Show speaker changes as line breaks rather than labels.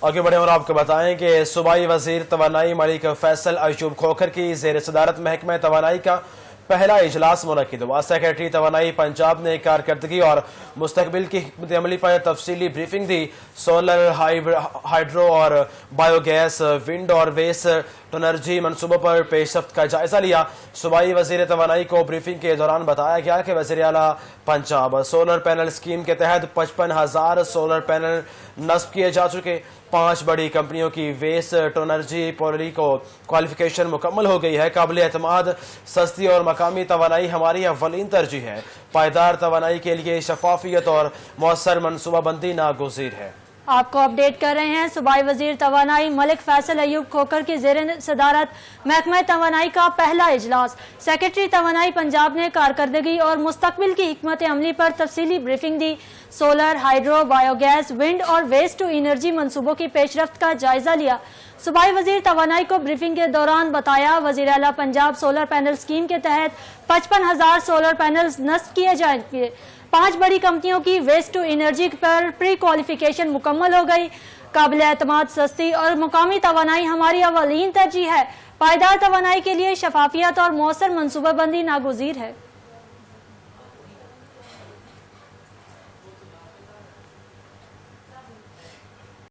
आगे बढ़े और आपको बताएं कि सूबाई वजीर तवानाई मलिक फैसल अयूब खोखर की जेर सदारत महकमा तवानाई का पहला इजलास मुनक्किद हुआ। सेक्रेटरी तवानाई पंजाब ने कारकर्दगी और मुस्तकबिल की हिकमत अमली पर तफसीली ब्रीफिंग दी। सोलर, हाइड्रो और बायोगैस, विंड और वेस्ट एनर्जी मनसूबों पर पेशरफ्त का जायजा लिया। सूबाई वजीर तवानाई को ब्रीफिंग के दौरान बताया गया कि वज़ीर आला पंजाब सोलर पैनल स्कीम के तहत 55,000 सोलर पैनल नस्ब किए जा चुके। 5 बड़ी कंपनियों की वेस्ट एनर्जी पॉलिसी को क्वालिफिकेशन मुकम्मल हो गई है। काबिल एतमाद, सस्ती और मकामी तवानाई हमारी अव्वलीन तरजीह है। पायदार तवानाई के लिए शफाफियत और मौसर मनसूबाबंदी नागुज़ीर है।
आपको अपडेट कर रहे हैं। सूबाई वजीर तवानाई मलिक फैसल अयूब खोखर की जेर सदारत महकमा तवानाई का पहला इजलास। सेक्रेटरी तवानाई पंजाब ने कारकर्दगी और मुस्तकबिल की हिकमत अमली पर तफसीली ब्रीफिंग दी। सोलर, हाइड्रो, बायोगैस, विंड और वेस्ट टू एनर्जी मनसूबों की पेशरफ्त का जायजा लिया। सूबाई वजीर तवानाई को ब्रीफिंग के दौरान बताया, वज़ीर आला पंजाब सोलर पैनल स्कीम के तहत 55,000 सोलर पैनल्स नस्ब किए जाएंगे। 5 बड़ी कंपनियों की वेस्ट टू एनर्जी पर प्री क्वालिफिकेशन मुकम्मल हो गई। काबिल एतमाद, सस्ती और मुकामी तवानाई हमारी अव्वलीन तरजीह है। पायदार तवानाई के लिए शफाफियत और मौसर मनसूबाबंदी नागुज़ीर है।